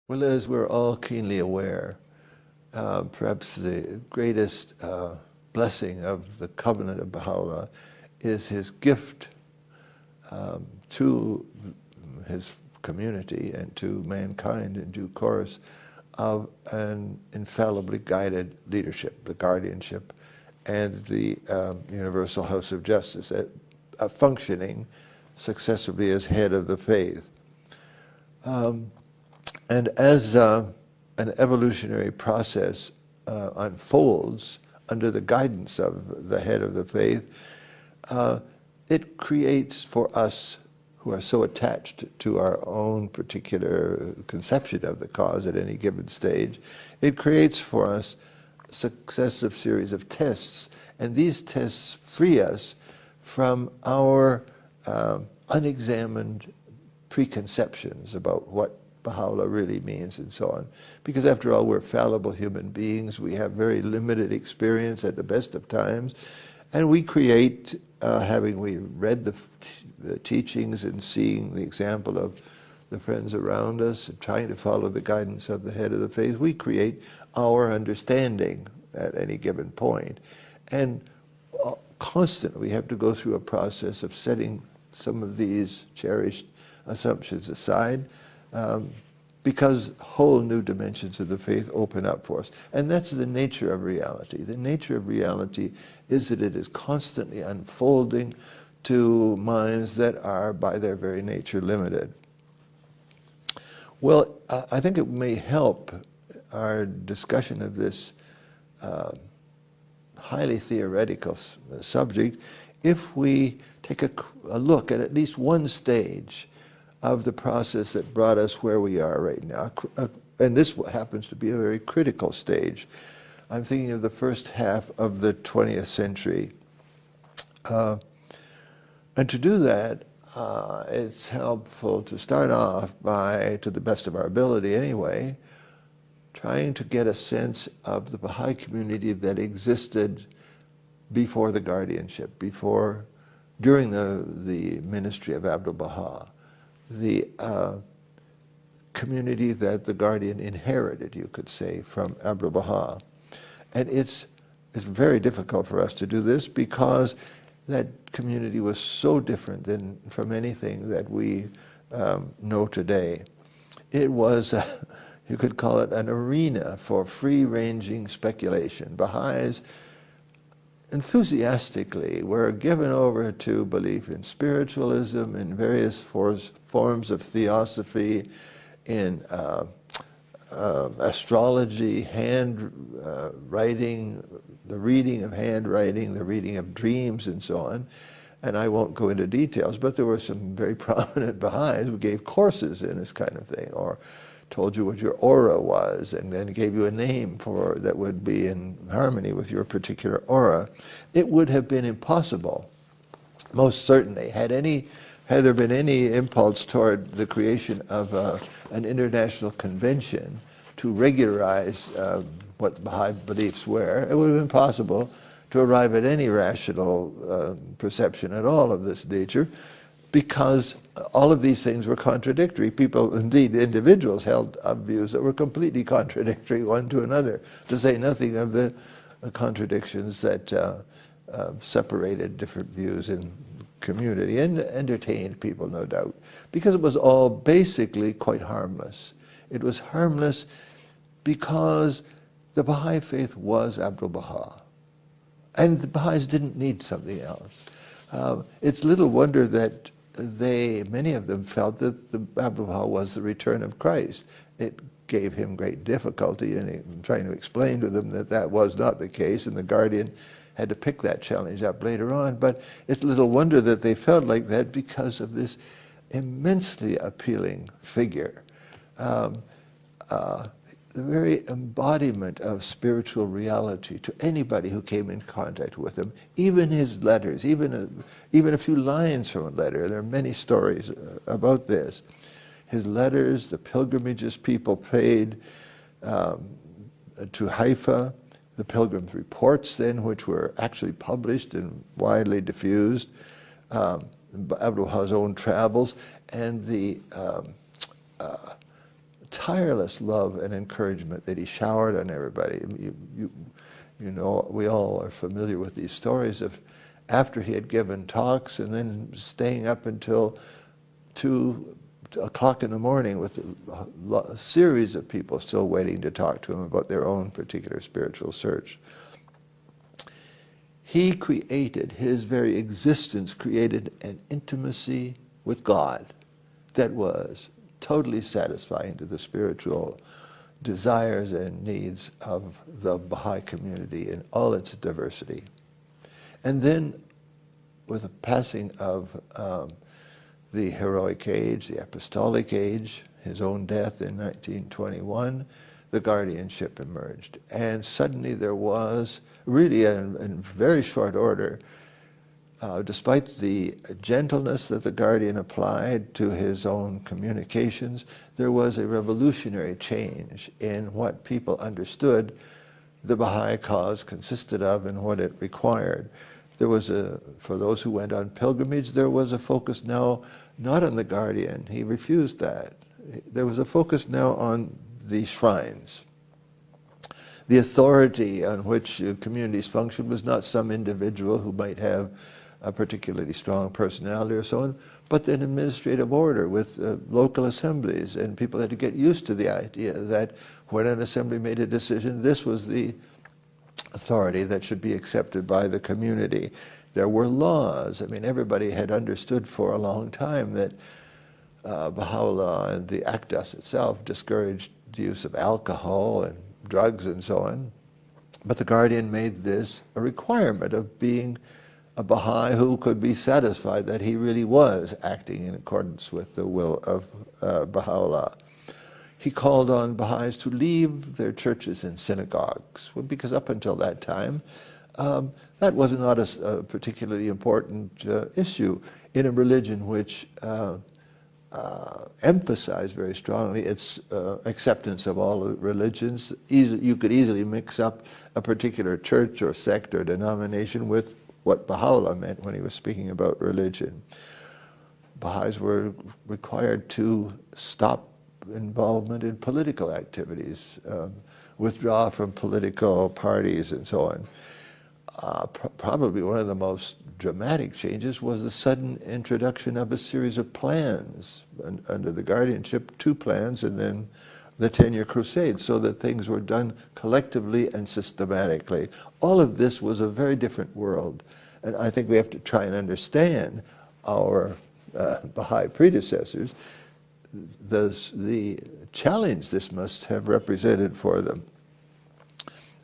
Well, as we're all keenly aware, perhaps the greatest blessing of the covenant of Baha'u'llah is his gift to his community and to mankind in due course of an infallibly guided leadership, the guardianship, and the Universal House of Justice, functioning successively as head of the faith. And as an evolutionary process unfolds under the guidance of the head of the faith, it creates for us who are so attached to our own particular conception of the cause at any given stage, it creates for us a successive series of tests. And these tests free us from our unexamined preconceptions about what Baha'u'llah really means and so on. Because after all, we're fallible human beings. We have very limited experience at the best of times. And we create, having we read the teachings and seeing the example of the friends around us and trying to follow the guidance of the head of the faith, we create our understanding at any given point. And constantly we have to go through a process of setting some of these cherished assumptions aside, because whole new dimensions of the faith open up for us. And that's the nature of reality. The nature of reality is that it is constantly unfolding to minds that are, by their very nature, limited. Well, I think it may help our discussion of this highly theoretical subject if we take a look at least one stage of the process that brought us where we are right now. And this happens to be a very critical stage. I'm thinking of the first half of the 20th century. And to do that, it's helpful to start off by, to the best of our ability anyway, trying to get a sense of the Baha'i community that existed before the guardianship, during the ministry of Abdu'l-Baha. The community that the guardian inherited, you could say, from Abdu'l-Baha. And it's very difficult for us to do this because that community was so different from anything that we know today. It was, you could call it an arena for free-ranging speculation. Baha'is enthusiastically were given over to belief in spiritualism, in various forms of theosophy, in astrology, handwriting, the reading of handwriting, the reading of dreams, and so on. And I won't go into details, but there were some very prominent Baha'is who gave courses in this kind of thing, or told you what your aura was, and then gave you a name that would be in harmony with your particular aura. It would have been impossible, most certainly, had there been any impulse toward the creation of an international convention to regularize what Baha'i beliefs were. It would have been possible to arrive at any rational perception at all of this nature, because all of these things were contradictory. People, indeed individuals, held up views that were completely contradictory one to another, to say nothing of the contradictions that separated different views in community, and entertained people, no doubt, because it was all basically quite harmless. It was harmless because the Baha'i faith was Abdu'l-Baha, and the Baha'is didn't need something else. It's little wonder that many of them felt that the Abdu'l-Baha was the return of Christ. It gave him great difficulty in trying to explain to them that that was not the case, and the guardian had to pick that challenge up later on. But it's little wonder that they felt like that because of this immensely appealing figure. The very embodiment of spiritual reality to anybody who came in contact with him. Even his letters, even a few lines from a letter. There are many stories about this. His letters, the pilgrimages people paid to Haifa, the pilgrims' reports then, which were actually published and widely diffused, Abdu'l-Baha's own travels, and the tireless love and encouragement that he showered on everybody. You know, we all are familiar with these stories of after he had given talks and then staying up until 2 o'clock in the morning with a series of people still waiting to talk to him about their own particular spiritual search. He created, his very existence created an intimacy with God that was totally satisfying to the spiritual desires and needs of the Baha'i community in all its diversity. And then with the passing of the heroic age, the apostolic age, his own death in 1921, the guardianship emerged. And suddenly there was, really in very short order, despite the gentleness that the guardian applied to his own communications, there was a revolutionary change in what people understood the Baha'i cause consisted of and what it required. There was for those who went on pilgrimage, there was a focus now not on the guardian. He refused that. There was a focus now on the shrines. The authority on which communities functioned was not some individual who might have a particularly strong personality or so on, but an administrative order with local assemblies, and people had to get used to the idea that when an assembly made a decision, this was the authority that should be accepted by the community. There were laws. I mean, everybody had understood for a long time that Baha'u'llah and the Akdas itself discouraged the use of alcohol and drugs and so on. But the guardian made this a requirement of being a Baha'i who could be satisfied that he really was acting in accordance with the will of Baha'u'llah. He called on Baha'is to leave their churches and synagogues, because up until that time, that was not a particularly important issue in a religion which emphasized very strongly its acceptance of all religions. You could easily mix up a particular church or sect or denomination with what Baha'u'llah meant when he was speaking about religion. Baha'is were required to stop involvement in political activities, withdraw from political parties and so on. Probably one of the most dramatic changes was the sudden introduction of a series of plans under the guardianship, 2 plans, and then the 10-year crusade, so that things were done collectively and systematically. All of this was a very different world, and I think we have to try and understand our Baha'i predecessors, the challenge this must have represented for them.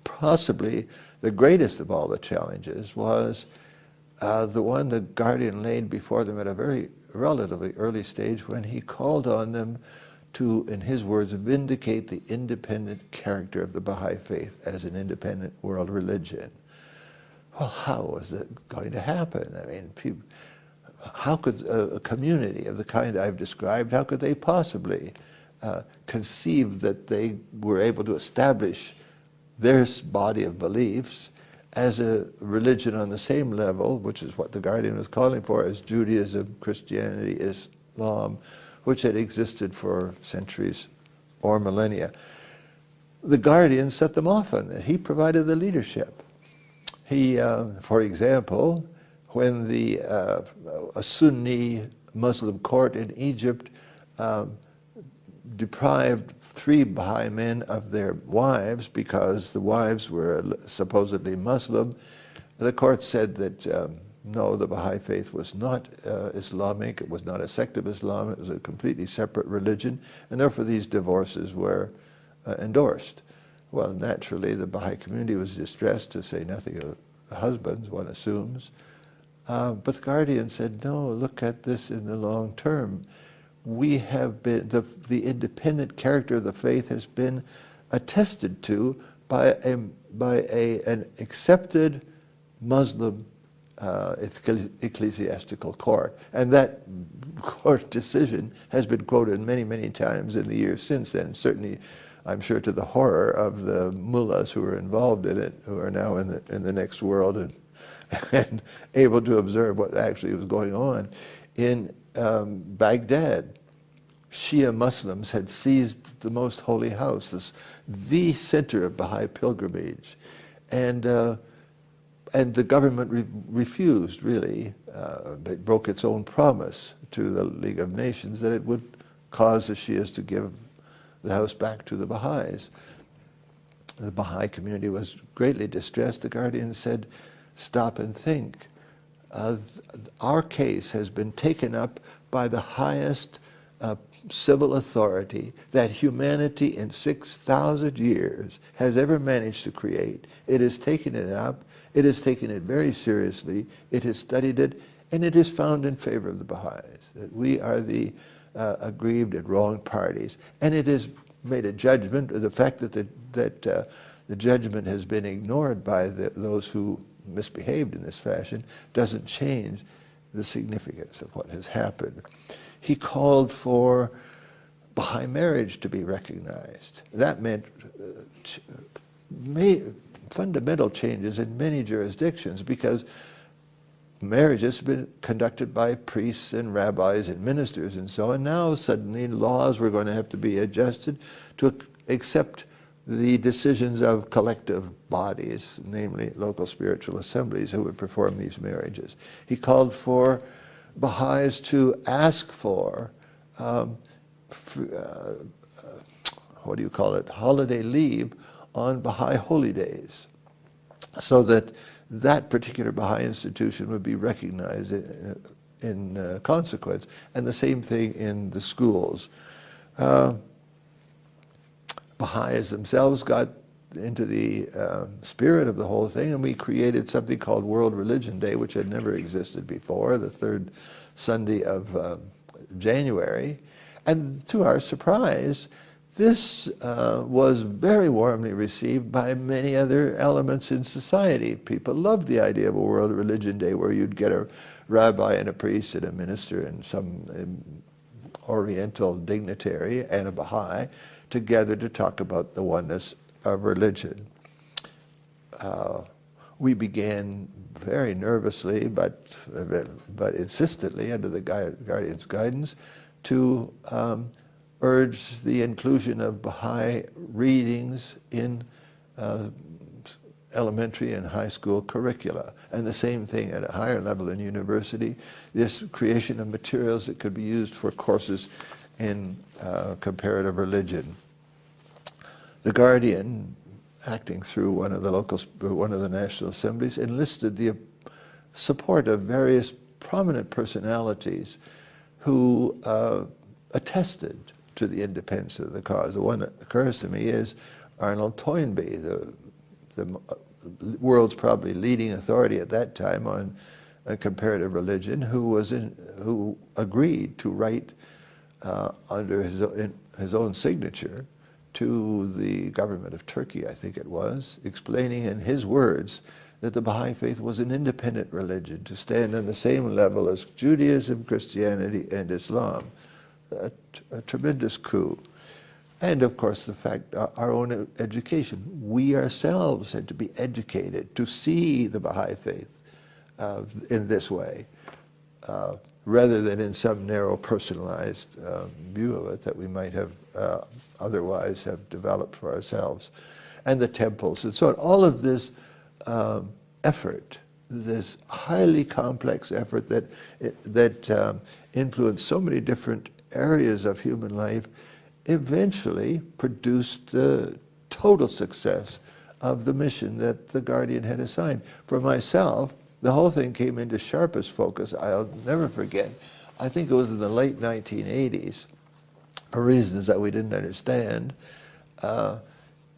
Possibly the greatest of all the challenges was the one the guardian laid before them at a very relatively early stage when he called on them to, in his words, vindicate the independent character of the Baha'i faith as an independent world religion. Well, how was that going to happen? I mean, how could a community of the kind I've described, how could they possibly conceive that they were able to establish their body of beliefs as a religion on the same level, which is what the guardian was calling for, as Judaism, Christianity, Islam, which had existed for centuries or millennia? The guardian set them off on that. He provided the leadership. He, for example, when a Sunni Muslim court in Egypt deprived 3 Baha'i men of their wives because the wives were supposedly Muslim, the court said that no, the Baha'i faith was not Islamic, it was not a sect of Islam, it was a completely separate religion, and therefore these divorces were endorsed. Well, naturally, the Baha'i community was distressed, to say nothing of the husbands, one assumes. But the guardian said, no, look at this in the long term. We have been, the independent character of the faith has been attested to by an accepted Muslim ecclesiastical court. And that court decision has been quoted many, many times in the years since then, certainly, I'm sure, to the horror of the mullahs who were involved in it, who are now in the next world and able to observe what actually was going on. In Baghdad, Shia Muslims had seized the most holy house, the center of Baha'i pilgrimage. And the government refused, really. It broke its own promise to the League of Nations that it would cause the Shias to give the house back to the Baha'is. The Baha'i community was greatly distressed. The Guardian said, stop and think. Our case has been taken up by the highest civil authority that humanity in 6,000 years has ever managed to create. It has taken it up, it has taken it very seriously, it has studied it, and it is found in favor of the Baha'is. That we are the aggrieved and wronged parties. And it has made a judgment. The fact that the judgment has been ignored by those who misbehaved in this fashion doesn't change the significance of what has happened. He called for Baha'i marriage to be recognized. That meant fundamental changes in many jurisdictions, because marriages have been conducted by priests and rabbis and ministers and so on. Now suddenly laws were going to have to be adjusted to accept the decisions of collective bodies, namely local spiritual assemblies, who would perform these marriages. He called for Baha'is to ask for, holiday leave on Baha'i holy days, so that that particular Baha'i institution would be recognized in consequence, and the same thing in the schools. Baha'is themselves got into the spirit of the whole thing, and we created something called World Religion Day, which had never existed before, the third Sunday of January. And to our surprise, this was very warmly received by many other elements in society. People loved the idea of a World Religion Day where you'd get a rabbi and a priest and a minister and some Oriental dignitary and a Baha'i together to talk about the oneness of religion. We began very nervously, but insistently, under the Guardian's guidance, to urge the inclusion of Baha'i readings in elementary and high school curricula, and the same thing at a higher level in university, this creation of materials that could be used for courses in comparative religion. The Guardian, acting through one of the national assemblies, enlisted the support of various prominent personalities who attested to the independence of the cause. The one that occurs to me is Arnold Toynbee, the world's probably leading authority at that time on comparative religion, who agreed to write under his own signature to the government of Turkey, I think it was, explaining in his words that the Baha'i faith was an independent religion to stand on the same level as Judaism, Christianity, and Islam. A tremendous coup. And of course the fact, our own education. We ourselves had to be educated to see the Baha'i faith in this way, rather than in some narrow personalized view of it that we might have otherwise have developed for ourselves. And the temples and so on. All of this effort, this highly complex effort that influenced so many different areas of human life, eventually produced the total success of the mission that the Guardian had assigned. For myself, the whole thing came into sharpest focus. I'll never forget, I think it was in the late 1980s, for reasons that we didn't understand, the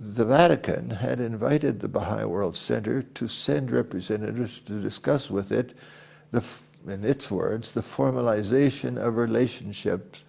Vatican had invited the Baha'i World Center to send representatives to discuss with it, in its words, the formalization of relationships,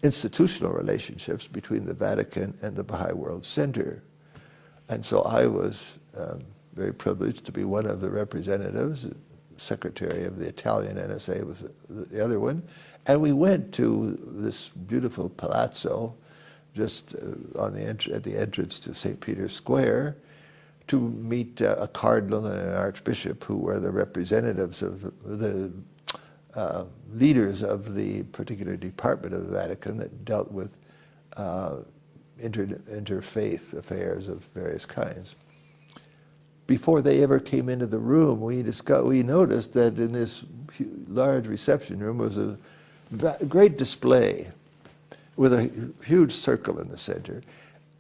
institutional relationships between the Vatican and the Baha'i World Center. And so I was very privileged to be one of the representatives. Secretary of the Italian NSA was the other one. And we went to this beautiful palazzo just at the entrance to St. Peter's Square to meet a cardinal and an archbishop who were the representatives of the leaders of the particular department of the Vatican that dealt with interfaith affairs of various kinds. Before they ever came into the room, we noticed that in this large reception room was a great display with a huge circle in the center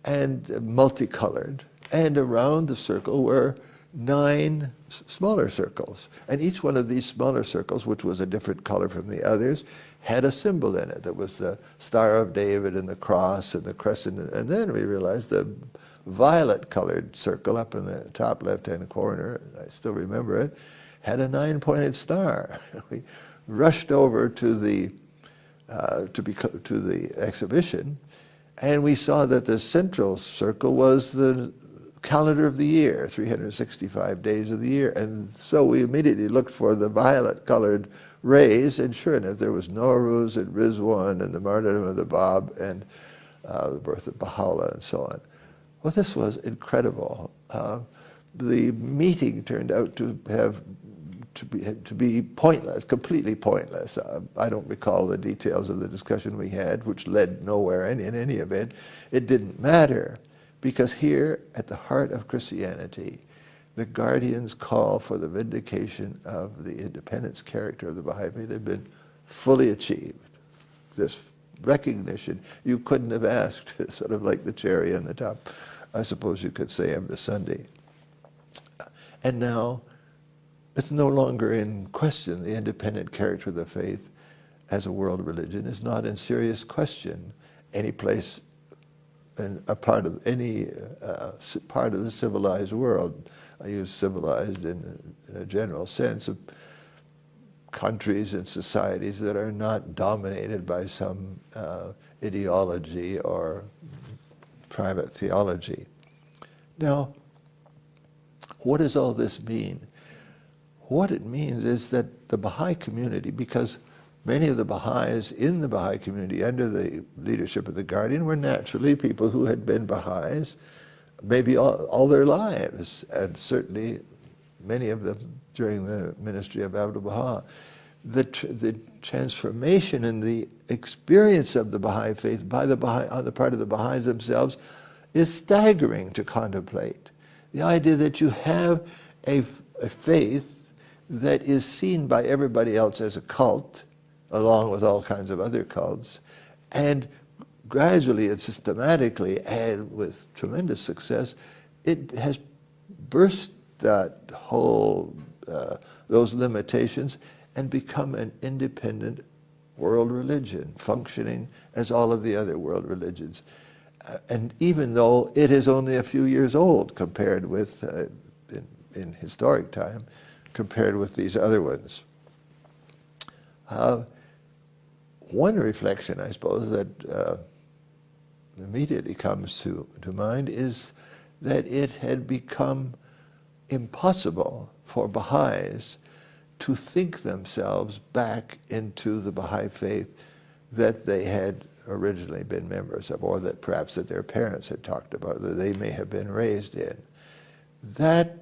and multicolored, and around the circle were 9 smaller circles. And each one of these smaller circles, which was a different color from the others, had a symbol in it. That was the Star of David and the cross and the crescent. And then we realized the violet-colored circle up in the top left-hand corner, I still remember it, had a 9-pointed star. We rushed over to the exhibition, and we saw that the central circle was the calendar of the year, 365 days of the year. And so we immediately looked for the violet-colored rays, and sure enough, there was Nowruz and Rizwan and the martyrdom of the Bab and the birth of Baha'i and so on. Well, this was incredible. The meeting turned out to be pointless, completely pointless. I don't recall the details of the discussion we had, which led nowhere in any event. It didn't matter, because here at the heart of Christianity, the Guardian's call for the vindication of the independence character of the Baha'i faith had been fully achieved. This recognition you couldn't have asked, sort of like the cherry on the top, I suppose you could say, of the sundae. And now it's no longer in question. The independent character of the faith as a world religion is not in serious question any place in a part of any part of the civilized world. I use civilized in a general sense of countries and societies that are not dominated by some ideology or private theology. Now, what does all this mean? What it means is that the Baha'i community, because many of the Baha'is in the Baha'i community under the leadership of the Guardian were naturally people who had been Baha'is maybe all their lives, and certainly many of them during the ministry of Abdu'l-Baha. The transformation in the experience of the Baha'i faith by the Baha'i, on the part of the Baha'is themselves is staggering to contemplate. The idea that you have a faith that is seen by everybody else as a cult, along with all kinds of other cults, and gradually and systematically, and with tremendous success, it has burst that whole, those limitations and become an independent world religion, functioning as all of the other world religions. And even though it is only a few years old compared with, in historic time, compared with these other ones. One reflection, I suppose, that immediately comes to mind is that it had become impossible for Baha'is to think themselves back into the Baha'i faith that they had originally been members of, or that perhaps that their parents had talked about, that they may have been raised in. That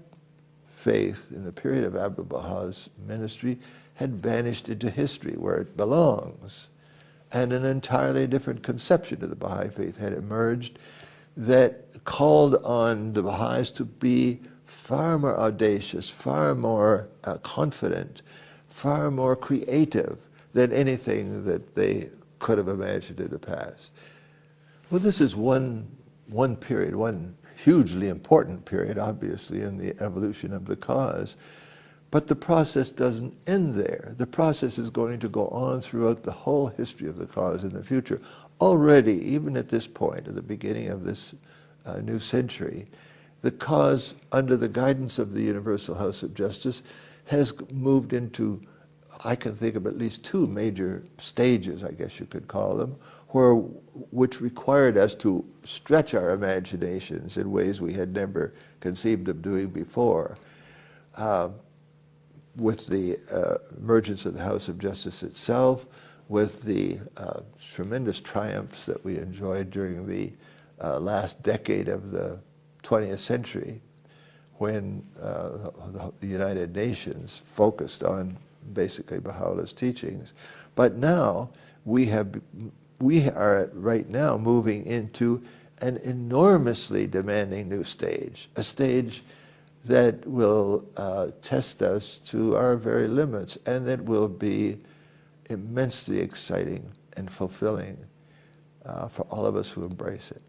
faith in the period of Abdu'l-Baha's ministry had vanished into history where it belongs, and an entirely different conception of the Baha'i faith had emerged that called on the Baha'is to be far more audacious, far more confident, far more creative than anything that they could have imagined in the past. Well, this is one period, one hugely important period, obviously, in the evolution of the cause. But the process doesn't end there. The process is going to go on throughout the whole history of the cause in the future. Already, even at this point, at the beginning of this new century, the cause, under the guidance of the Universal House of Justice, has moved into, I can think of at least 2 major stages, I guess you could call them, which required us to stretch our imaginations in ways we had never conceived of doing before. With the emergence of the House of Justice itself, with the tremendous triumphs that we enjoyed during the last decade of the 20th century, when the United Nations focused on basically Baha'u'llah's teachings. But now we are right now moving into an enormously demanding new stage, a stage that will test us to our very limits, and that will be immensely exciting and fulfilling for all of us who embrace it.